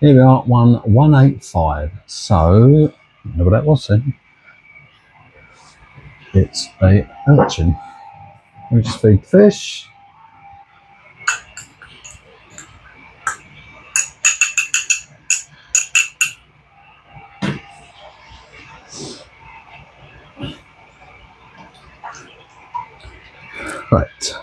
Here we are, 185. So, whatever that was then. It's a urchin. We just feed fish. Right.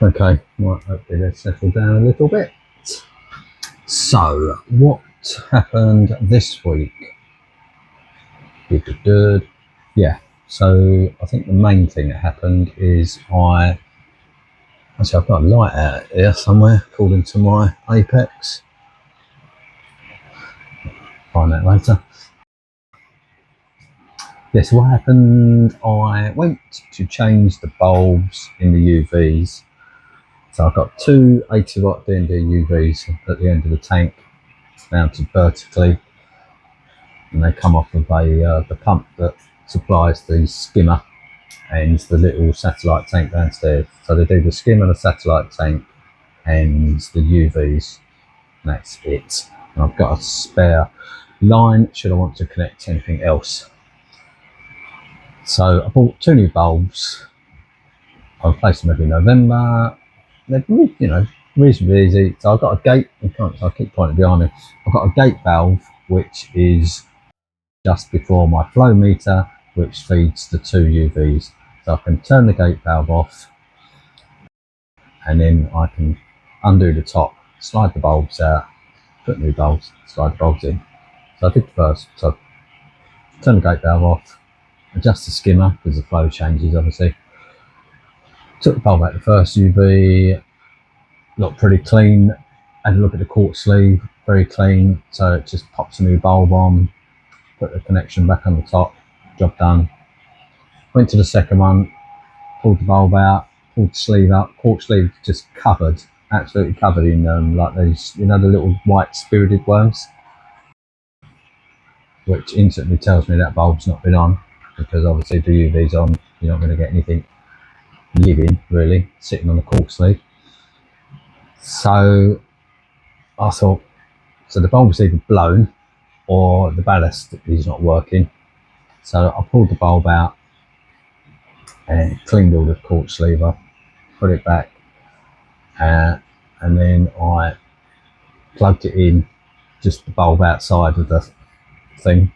Okay, right, hopefully they've settled down a little bit. So, what happened this week? Yeah, so I think the main thing that happened is actually I've got a light out here somewhere according to my Apex. Find that later. Yes, what happened, I went to change the bulbs in the UVs. So I've got two 80 watt D&D UVs at the end of the tank, mounted vertically, and they come off of the pump that supplies the skimmer and the little satellite tank downstairs. So they do the skimmer, the satellite tank, and the UVs, and that's it. And I've got a spare line should I want to connect anything else. So I bought two new bulbs. I replace them every November. They're, reasonably easy. So I've got a gate, I keep pointing behind me. I've got a gate valve which is just before my flow meter, which feeds the two UVs. So I can turn the gate valve off, and then I can undo the top, slide the bulbs out, put new bulbs, slide the bulbs in. So I did the first. So turn the gate valve off, adjust the skimmer because the flow changes obviously. Took the bulb out the first UV, looked pretty clean. Had a look at the quartz sleeve, very clean. So it just pops a new bulb on, put the connection back on the top, job done. Went to the second one, pulled the bulb out, pulled the sleeve out. Quartz sleeve just covered, absolutely covered in like these, the little white spirited worms, which instantly tells me that bulb's not been on, because obviously if the UV's on, you're not going to get anything living really sitting on the quartz sleeve. So I thought, so the bulb's either blown or the ballast is not working. So I pulled the bulb out and cleaned all the quartz sleeve up, put it back, and then I plugged it in, just the bulb outside of the thing,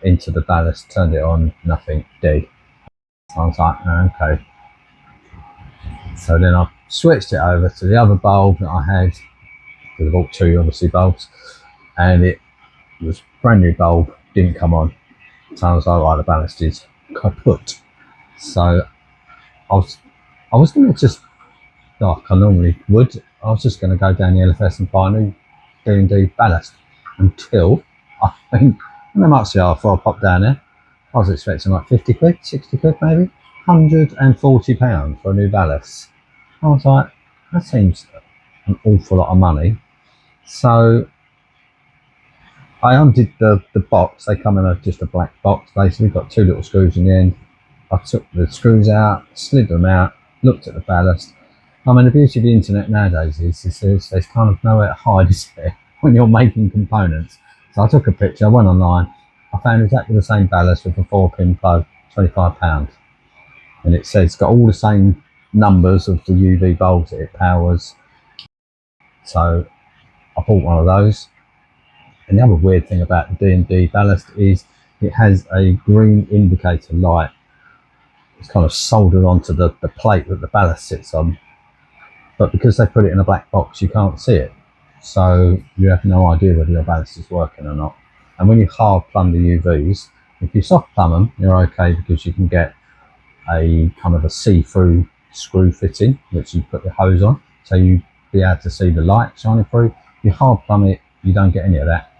into the ballast, turned it on, nothing, dead. I was like, oh, okay. So then I switched it over to the other bulb that I had, because I bought two obviously bulbs, and it was brand new bulb, didn't come on. So I was like, right, the ballast is kaput. So I was going to just, like I normally would, I was just going to go down the LFS and buy a new D&D ballast, until I think, how much they are before I popped down there. I was expecting like 50 quid, 60 quid maybe, £140 for a new ballast. I was like, that seems an awful lot of money. So I undid the box. They come in just a black box, basically, got two little screws in the end. I took the screws out, slid them out, looked at the ballast. I mean, the beauty of the internet nowadays is there's kind of nowhere to hide, is there, when you're making components. So I took a picture, I went online, I found exactly the same ballast with a 4-pin plug, £25. And it says it's got all the same numbers of the UV bulbs that it powers. So I bought one of those. And the other weird thing about the D&D ballast is it has a green indicator light. It's kind of soldered onto the plate that the ballast sits on. But because they put it in a black box, you can't see it. So you have no idea whether your ballast is working or not. And when you hard plumb the UVs, if you soft plumb them, you're okay, because you can get a kind of a see-through screw fitting, which you put the hose on, so you be able to see the light shining through. If you hard plumb it, you don't get any of that.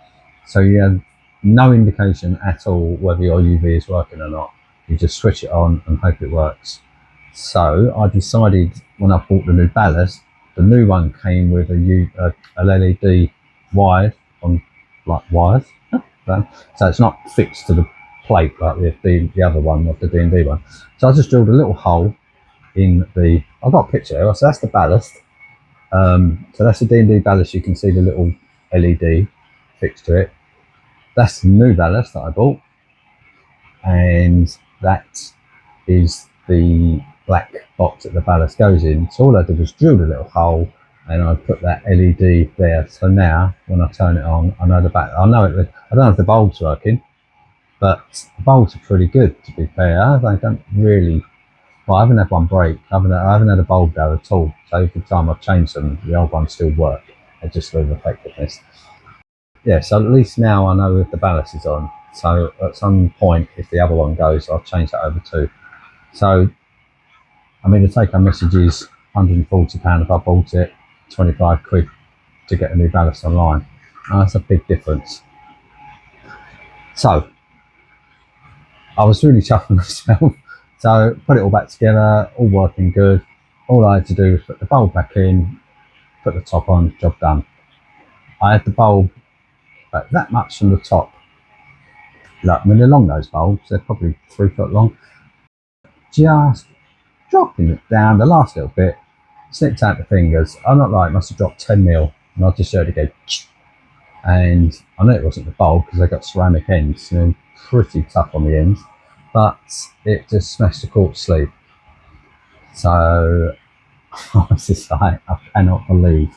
So you have no indication at all whether your UV is working or not. You just switch it on and hope it works. So I decided, when I bought the new ballast, the new one came with a LED wire on, like wires, So it's not fixed to the plate like the other one, of the D&D one. So I just drilled a little hole in the, I've got a picture here, so that's the ballast. So that's the D&D ballast, you can see the little LED fixed to it. That's the new ballast that I bought, and that is the black box that the ballast goes in. So all I did was drilled a little hole and I put that LED there. So now when I turn it on, I know I know it. I don't know if the bulb's working, but the bulbs are pretty good, to be fair. They don't really. Well, I haven't had one break. I haven't had a bulb go at all. So every time I've changed them, the old ones still work. They just lose effectiveness. Yeah, so at least now I know if the ballast is on. So at some point, if the other one goes, I'll change that over too. So, I mean, the take-home message is £140 if I bought it, 25 quid to get a new ballast online. That's a big difference. So, I was really chuffed with myself. So, put it all back together, all working good. All I had to do was put the bulb back in, put the top on, job done. I had the bulb about that much from the top. Look, I mean, they're long, those bulbs, they're probably 3 foot long. Just dropping it down the last little bit, slipped out the fingers. I'm not like, must have dropped 10 mil, and I just heard it go, and I know it wasn't the bulb because they got ceramic ends, you know, pretty tough on the ends, but it just smashed the quartz sleeve. So I was just like, I cannot believe.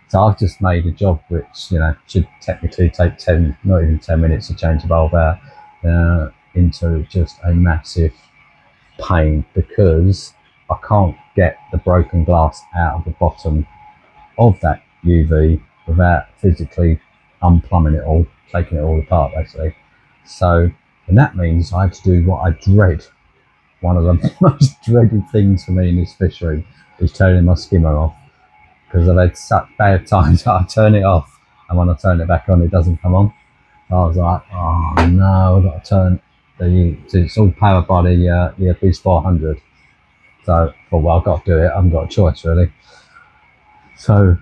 So I've just made a job which, you know, should technically take 10, not even 10 minutes to change the bulb out, into just a massive pain because I can't get the broken glass out of the bottom of that UV without physically unplumbing it all, taking it all apart basically. So, and that means I had to do what I dread. One of the most dreaded things for me in this fish room is turning my skimmer off, because I've had such bad times that I turn it off and when I turn it back on it doesn't come on. I was like, oh no, I've got to turn it's all powered by the Biz 400. So, well, I've got to do it. I haven't got a choice really. So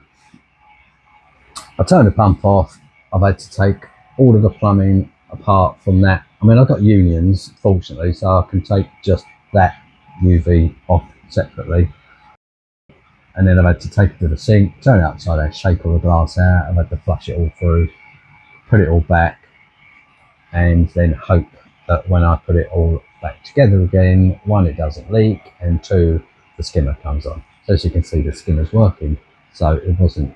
I turned the pump off. I've had to take all of the plumbing apart from that. I mean, I've got unions, fortunately, so I can take just that UV off separately. And then I've had to take it to the sink, turn it upside down, shake all the glass out. I've had to flush it all through, put it all back, and then hope that when I put it all back together again, one, it doesn't leak, and two, the skimmer comes on. So as you can see, the skimmer's working. So it wasn't,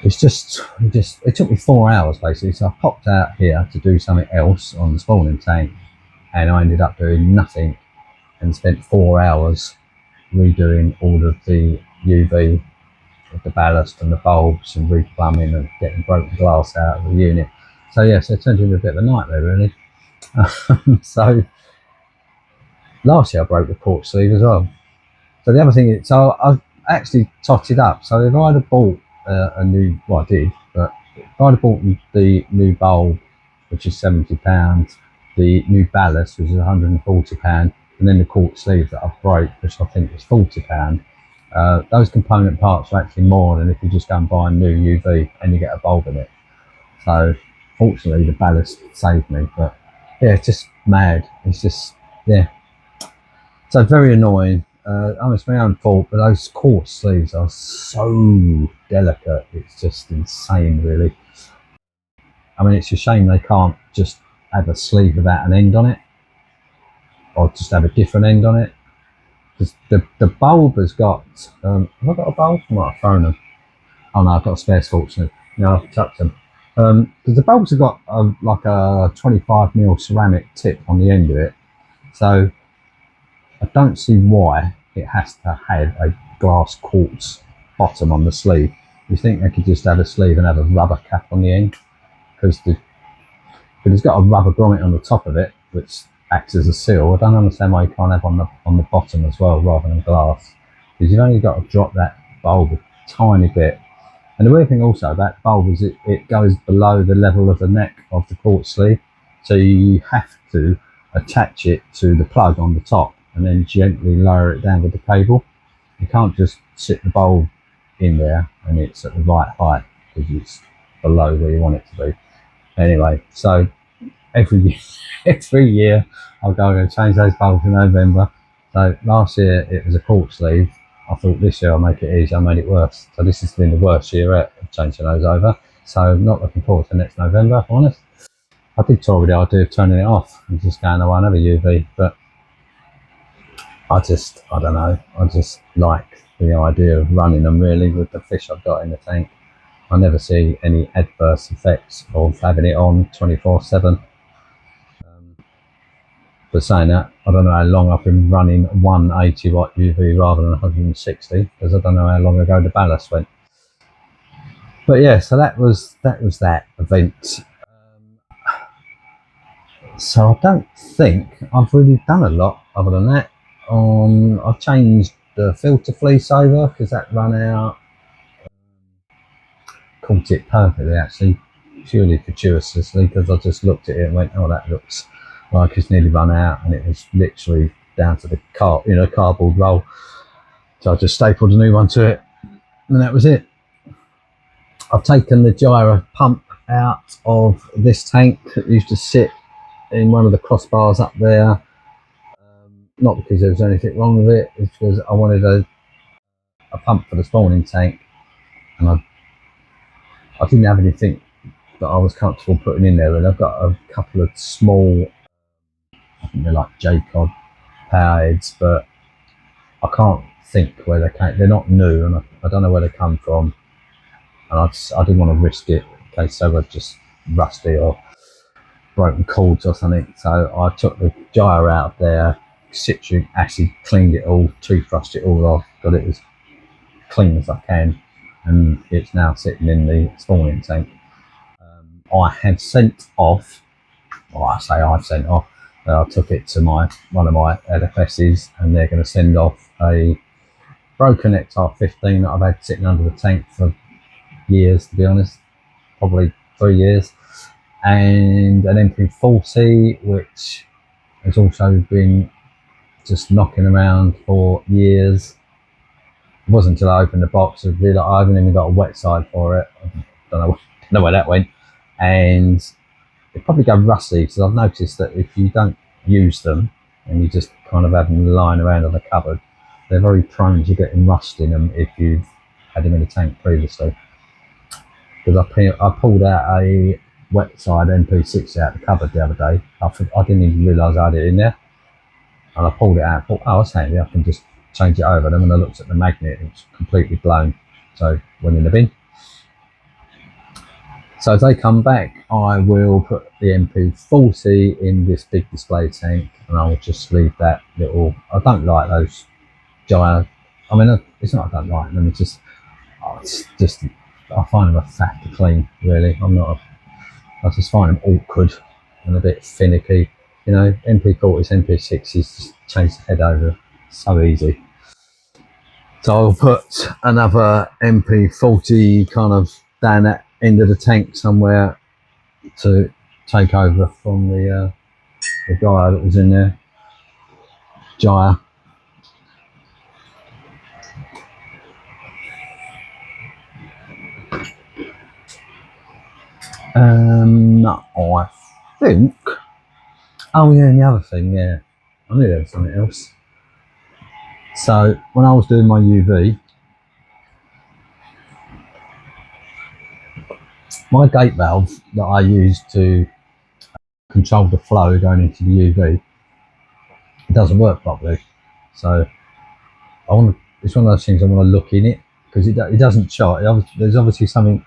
it took me 4 hours basically. So I popped out here to do something else on the spawning tank, and I ended up doing nothing and spent 4 hours redoing all of the UV with the ballast and the bulbs and replumbing and getting broken glass out of the unit. So yeah, so it turned into a bit of a nightmare really. So last year I broke the quartz sleeve as well. So the other thing is, so I've actually totted up. So if I'd have bought a new, well I did, but if I'd have bought the new bulb, which is £70, the new ballast, which is £140, and then the quartz sleeve that I broke, which I think was £40, those component parts are actually more than if you just go and buy a new UV and you get a bulb in it. So fortunately the ballast saved me, but yeah, it's just mad. It's just, yeah. So very annoying. It's my own fault, but those quartz sleeves are so delicate. It's just insane, really. I mean, it's a shame they can't just have a sleeve without an end on it, or just have a different end on it. Because the bulb has got, have I got a bulb? I might have thrown them. Oh no, I've got a spare fortunately. No, I've tucked them. Because the bulbs have got like a 25mm ceramic tip on the end of it. So I don't see why it has to have a glass quartz bottom on the sleeve. You think they could just have a sleeve and have a rubber cap on the end? Because it's got a rubber grommet on the top of it, which acts as a seal. I don't understand why you can't have on the bottom as well, rather than glass. Because you've only got to drop that bulb a tiny bit. And the weird thing also about the bulb is it goes below the level of the neck of the quartz sleeve. So you have to attach it to the plug on the top and then gently lower it down with the cable. You can't just sit the bulb in there and it's at the right height because it's below where you want it to be. Anyway, so every year I'll go and change those bulbs in November. So last year it was a quartz sleeve. I thought this year I'll make it easier. I made it worse. So this has been the worst year out of changing those over. So not looking forward to next November, if I'm honest. I did toy with the idea of turning it off and just going away another UV, but I don't know. I just like the idea of running them really with the fish I've got in the tank. I never see any adverse effects of having it on 24/7. But saying that, I don't know how long I've been running one 80 watt UV rather than 160, because I don't know how long ago the ballast went. But yeah, so that was that event. So I don't think I've really done a lot other than that. I've changed the filter fleece over because that ran out. Caught it perfectly actually, purely fortuitously, because I just looked at it and went, oh, that looks like it's nearly run out, and it was literally down to the cardboard roll. So I just stapled a new one to it, and that was it. I've taken the gyro pump out of this tank that used to sit in one of the crossbars up there. Not because there was anything wrong with it, it's because I wanted a pump for the spawning tank, and I didn't have anything that I was comfortable putting in there. And I've got a couple of small, I think they're like J-Cod power heads, but I can't think where they came. They're not new, and I don't know where they come from. And I didn't want to risk it in case they were just rusty or broken cords or something. So I took the gyre out of there, citric acid cleaned it all, toothbrushed it all off, got it as clean as I can, and it's now sitting in the spawning tank. I had sent off, well, I say I've sent off, I took it to one of my LFSs, and they're going to send off a broken XR15 that I've had sitting under the tank for years, to be honest, probably 3 years, and an MP40 which has also been just knocking around for years. It wasn't until I opened the box and realised I haven't even got a wet side for it. I don't know where that went, and it probably go rusty, because I've noticed that if you don't use them and you just kind of have them lying around in the cupboard, they're very prone to getting rust in them if you've had them in the tank previously. Because I pulled out a wetside MP60 out of the cupboard the other day. I didn't even realise I had it in there, and I pulled it out and thought, oh, that's handy, I can just change it over. Then when I looked at the magnet, it was completely blown, so went in the bin. So if they come back, I will put the MP40 in this big display tank, and I'll just leave that little. I don't like those gyre. I mean, it's not I don't like them. It's just I find them a faff to clean. Really, I just find them awkward and a bit finicky. You know, MP40s, MP60s, just change the head over. So easy. So I'll put another MP40 kind of down that end of the tank somewhere to take over from the guy that was in there. Gyre. I think. Oh yeah, and the other thing, yeah, I knew there was something else. So when I was doing my UV, my gate valve that I used to control the flow going into the UV, it doesn't work properly. So it's one of those things I want to look in it, because it doesn't chart. There's obviously something.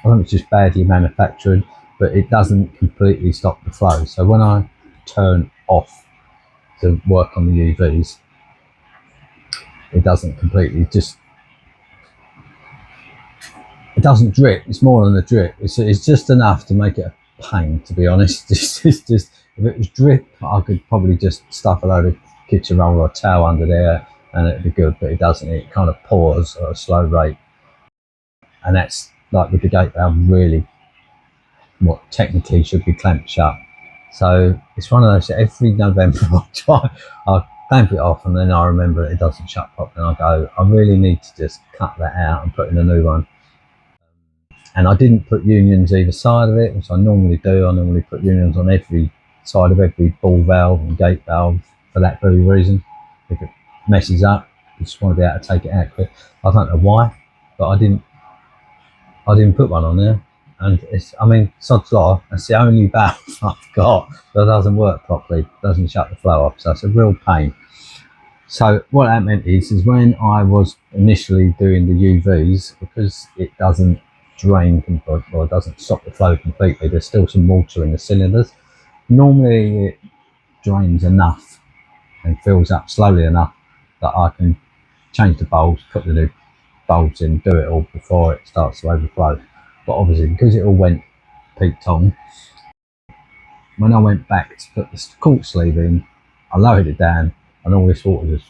I think it's just badly manufactured, but it doesn't completely stop the flow. So when I turn off to work on the UVs, it doesn't completely it doesn't drip. It's more than a drip. It's just enough to make it a pain, to be honest. It's just if it was drip, I could probably just stuff a load of kitchen roll or a towel under there and it'd be good, but it doesn't. It kind of pours at a slow rate, and that's like with the gate valve, really what technically should be clamped shut. So it's one of those, every November I clamp it off, and then I remember it doesn't shut properly, and I go, I really need to just cut that out and put in a new one. and I didn't put unions either side of it, which I normally do. I normally put unions on every side of every ball valve and gate valve for that very reason. If it messes up, you just want to be able to take it out quick. I don't know why, but I didn't put one on there. And it's, I mean, sod's law, that's the only valve I've got that doesn't work properly, doesn't shut the flow off, so it's a real pain. So what that meant is when I was initially doing the UVs, because it doesn't drain completely, or it doesn't stop the flow completely, there's still some water in the cylinders. Normally it drains enough and fills up slowly enough that I can change the bulbs, put the new bulbs in, do it all before it starts to overflow. But obviously, because it all went peaked on, when I went back to put the cork sleeve in, I lowered it down and all this water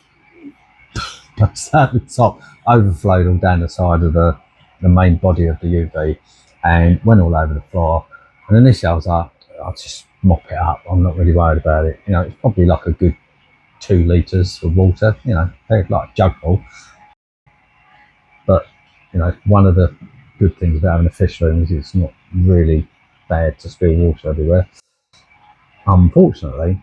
just at the top overflowed all down the side of the main body of the UV and went all over the floor. And initially I was like, I'll just mop it up, I'm not really worried about it. You know, it's probably like a good 2 litres of water, you know, like a jug full. But, you know, one of the good things about having a fish room is it's not really bad to spill water everywhere. Unfortunately,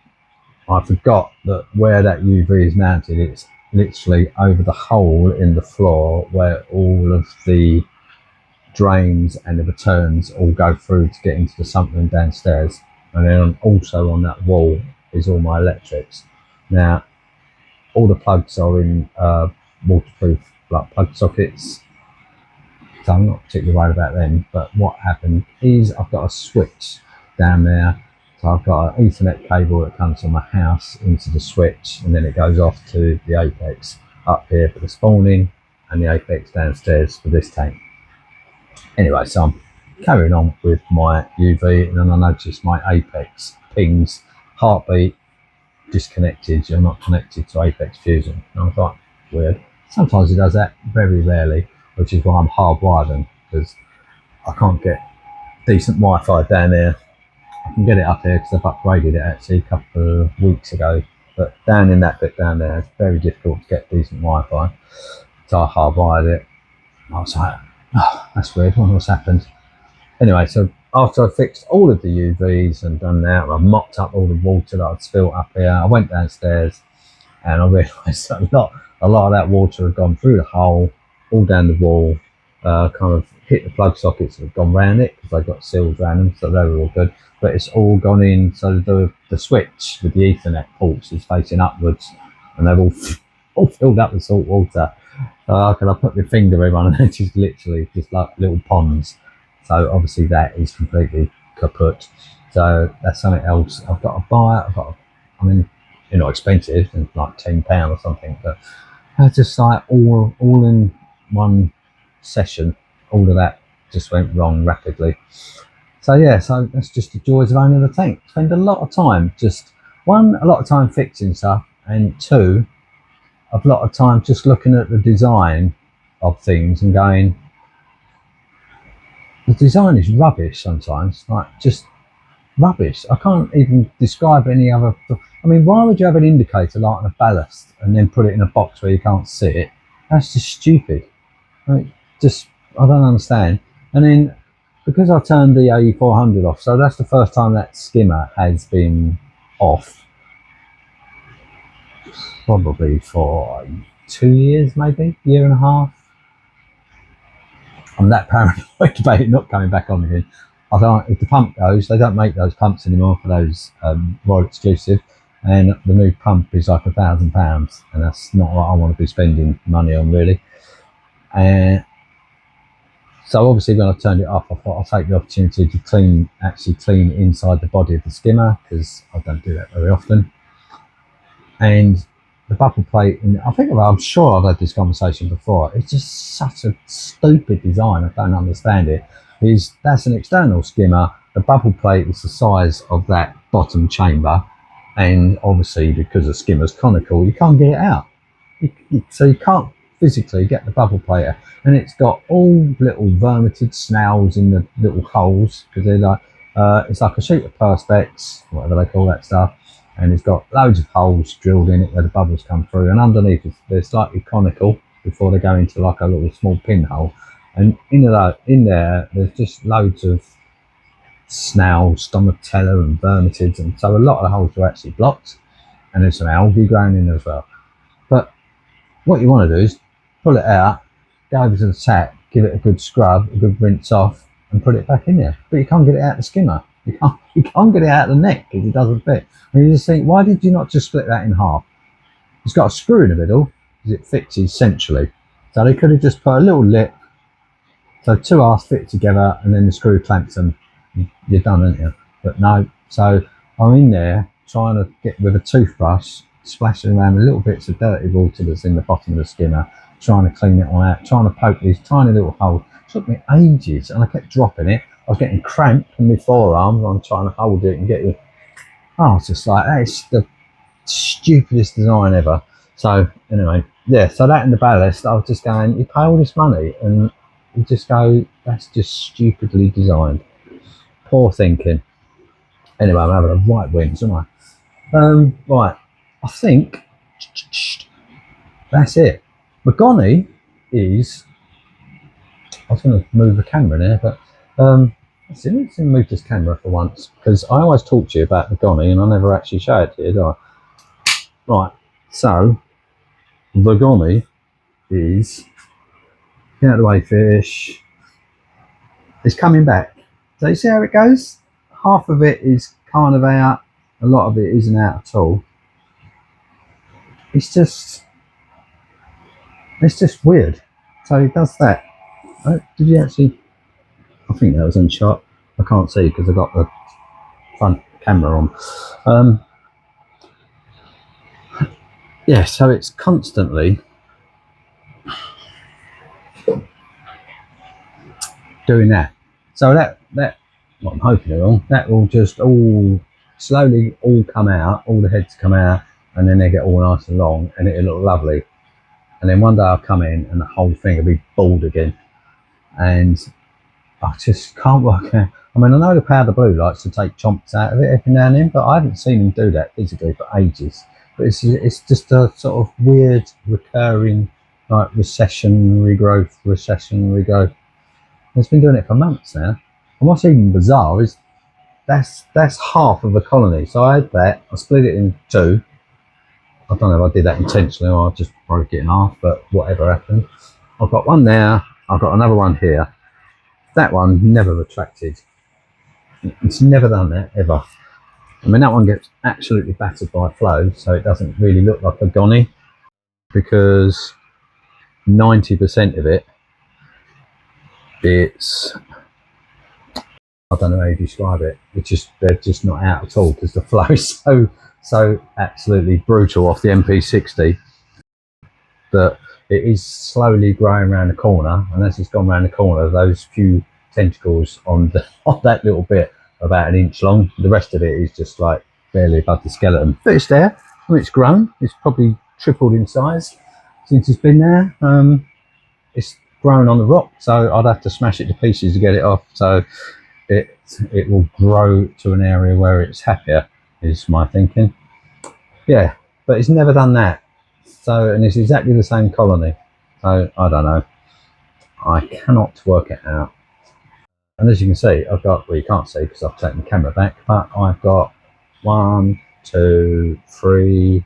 I forgot that where that UV is mounted, it's literally over the hole in the floor where all of the drains and the returns all go through to get into the sump room downstairs. And then also on that wall is all my electrics. Now, all the plugs are in waterproof like plug sockets, so I'm not particularly worried about them. But what happened is I've got a switch down there. So I've got an Ethernet cable that comes from my house into the switch, and then it goes off to the apex up here for the spawning and the apex downstairs for this tank. Anyway, so I'm carrying on with my UV, and then I noticed my apex pings heartbeat disconnected. You're not connected to apex fusion. And I thought, weird. Sometimes it does that, very rarely, which is why I'm hardwired them, because I can't get decent Wi-Fi down there. I can get it up here because I've upgraded it actually a couple of weeks ago, but down in that bit down there, it's very difficult to get decent Wi-Fi. So I hardwired it. I was like, oh, that's weird, I wonder what's happened. Anyway, so after I fixed all of the UVs and done that, I mopped up all the water that I'd spilled up here, I went downstairs and I realised that a lot of that water had gone through the hole, all down the wall, kind of hit the plug sockets that have gone round it because they got seals around them, so they were all good. But it's all gone in, so the switch with the Ethernet ports is facing upwards, and they've all filled up with salt water. So I put my finger in one, and it's just literally just like little ponds. So obviously that is completely kaput. So that's something else I've got to buy. I mean, you're not expensive, it's like £10 or something, but it's just like all in one session, all of that just went wrong rapidly. So yeah, so that's just the joys of owning a tank. Spend a lot of time, a lot of time fixing stuff, and two, a lot of time just looking at the design of things and going, the design is rubbish sometimes, like just rubbish. I can't even describe any other. I mean, why would you have an indicator light on a ballast and then put it in a box where you can't see it? That's just stupid. I don't understand. And then because I turned the AE400 off, so that's the first time that skimmer has been off, probably for 2 years, maybe year and a half. I'm that paranoid about it not coming back on again. I thought if the pump goes, they don't make those pumps anymore for those Royal Exclusive, and the new pump is like £1,000, and that's not what I want to be spending money on really. So obviously when I turned it off, I thought I'll take the opportunity to actually clean inside the body of the skimmer, because I don't do that very often. And the bubble plate, and I'm sure I've had this conversation before, it's just such a stupid design, I don't understand it. That's an external skimmer, the bubble plate is the size of that bottom chamber, and obviously because the skimmer's conical, you can't get it out. So you can't physically get the bubble plate out. And it's got all little vermited snails in the little holes, because they're like, it's like a sheet of perspex, whatever they call that stuff, and it's got loads of holes drilled in it where the bubbles come through, and underneath they're slightly conical before they go into like a little small pinhole. and in there there's just loads of snails, stomatella and vermitids, and so a lot of the holes are actually blocked, and there's some algae growing in there as well. But what you want to do is pull it out, go over to the tap, give it a good scrub, a good rinse off, and put it back in there. But you can't get it out the skimmer. You can't get it out of the neck because it doesn't fit. And you just think, why did you not just split that in half? It's got a screw in the middle because it fixes centrally. So they could have just put a little lip, so two halves fit together, and then the screw clamps them. You're done, aren't you? But no. So I'm in there trying to get with a toothbrush, splashing around the little bits of dirty water that's in the bottom of the skimmer, trying to clean it all out, trying to poke these tiny little holes. It took me ages, and I kept dropping it. I was getting cramped in my forearms. I'm trying to hold it and get it. Oh, it's just like, that's the stupidest design ever. So anyway, yeah, so that and the ballast, I was just going, you pay all this money and you just go, that's just stupidly designed. Poor thinking. Anyway, I'm having a right wins, aren't I? Right, I think that's it. My Goni is, I was going to move the camera in here, but let's move this camera for once, because I always talk to you about the Goni and I never actually show it to you, do I? Right, so the Goni is, get out of the way fish, it's coming back. So you see how it goes? Half of it is kind of out, a lot of it isn't out at all. It's just weird. So he does that. Did you actually, I think that was in shot. I can't see because I've got the front camera on. Yeah, so it's constantly doing that. So that what I'm hoping along, that will just all slowly all come out, all the heads come out, and then they get all nice and long, and it'll look lovely. And then one day I'll come in and the whole thing will be bald again, and I just can't work out. I mean, I know the powder blue likes to take chomps out of it every now and then, but I haven't seen him do that physically for ages. But it's just a sort of weird recurring like recession regrowth. It's been doing it for months now. And what's even bizarre is that's half of a colony. So I had that, I split it in two. I don't know if I did that intentionally or I just broke it in half, but whatever happened. I've got one there, I've got another one here. That one never retracted. It's never done that, ever. I mean, that one gets absolutely battered by flow, so it doesn't really look like a Goni, because 90% of it, it's, I don't know how you describe it, they're just not out at all, because the flow is so absolutely brutal off the MP60 that it is slowly growing around the corner, and as it's gone around the corner, those few tentacles on that little bit about an inch long, the rest of it is just like barely above the skeleton, but it's there. I mean, it's grown, it's probably tripled in size since it's been there. It's grown on the rock, so I'd have to smash it to pieces to get it off, so it will grow to an area where it's happier, is my thinking. Yeah, but it's never done that. So, and it's exactly the same colony. So I don't know. I cannot work it out. And as you can see, I've got, well, you can't see because I've taken the camera back, but I've got 1, 2, 3,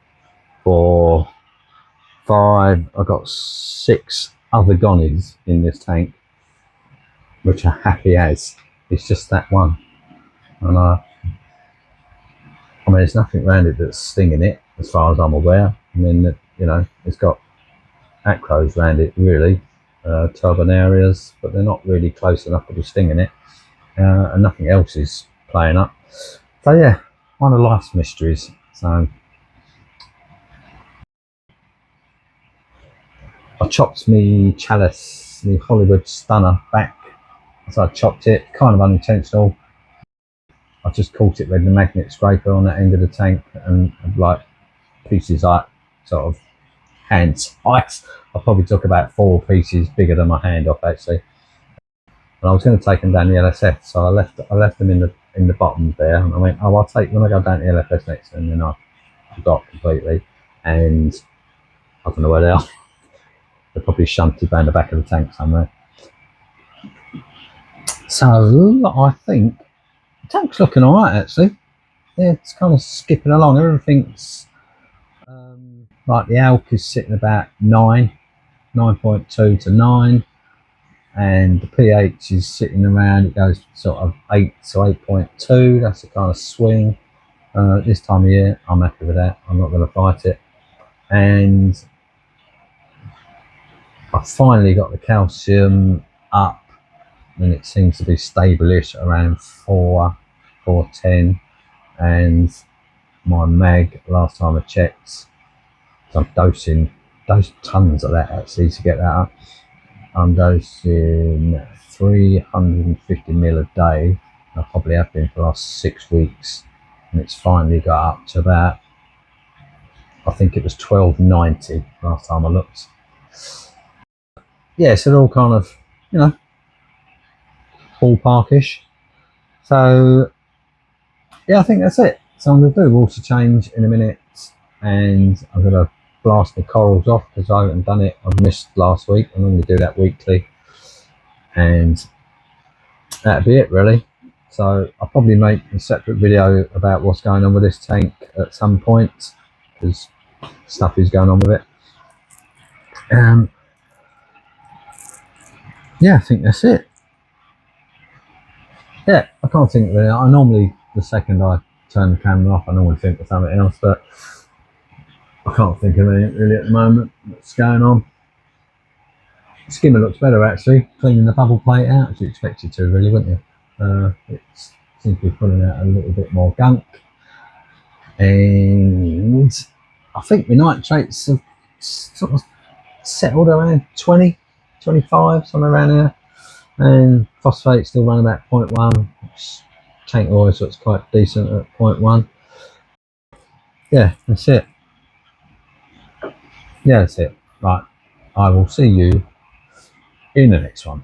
4, 5. I've got 6 other Gonis in this tank, which are happy as. It's just that one. And I mean, there's nothing around it that's stinging it, as far as I'm aware. I mean, you know, it's got acros around it, really, turbinarias, but they're not really close enough to be stinging it, and nothing else is playing up. So yeah, one of life's mysteries. So I chopped me chalice, the Hollywood Stunner, back. So I chopped it, kind of unintentional. I just caught it with the magnet scraper on that end of the tank, and like pieces like sort of hand size. I probably took about 4 pieces bigger than my hand off, actually. And I was going to take them down the LSF, so I left them in the bottom there. And I went, oh, I'll take when I go down the LFS next, and then I forgot completely. And I don't know where they are. They're probably shunted down the back of the tank somewhere. So I think the tank's looking all right actually. Yeah, it's kind of skipping along. Everything's like the alk is sitting about 9.2 to 9, and the pH is sitting around, it goes sort of 8 to 8.2. That's the kind of swing. This time of year, I'm happy with that. I'm not going to fight it. And I finally got the calcium up, and it seems to be stable-ish around 410. And my mag, last time I checked, I'm dosing tons of that actually to get that up. I'm dosing 350 ml a day. I probably have been for the last 6 weeks, and it's finally got up to about, I think it was 1290 last time I looked. Yeah, so they're all kind of, you know, ballparkish. So yeah, I think that's it. So I'm going to do water change in a minute, and I'm going to blast the corals off because I haven't done it. I've missed last week. I normally do that weekly, and that'd be it really. So I'll probably make a separate video about what's going on with this tank at some point, because stuff is going on with it. Yeah, I think that's it. Yeah, I can't think of it. I normally, the second I turn the camera off, I normally think of something else, but I can't think of anything really at the moment that's going on. Skimmer looks better actually, cleaning the bubble plate out, as you expect it to really, wouldn't you? It seems to be pulling out a little bit more gunk. And I think the nitrates have sort of settled around 20, 25, somewhere around there. And phosphate still running about 0.1. Tank oil, so it's quite decent at 0.1. Yeah, that's it. Yeah, that's it. Right, I will see you in the next one.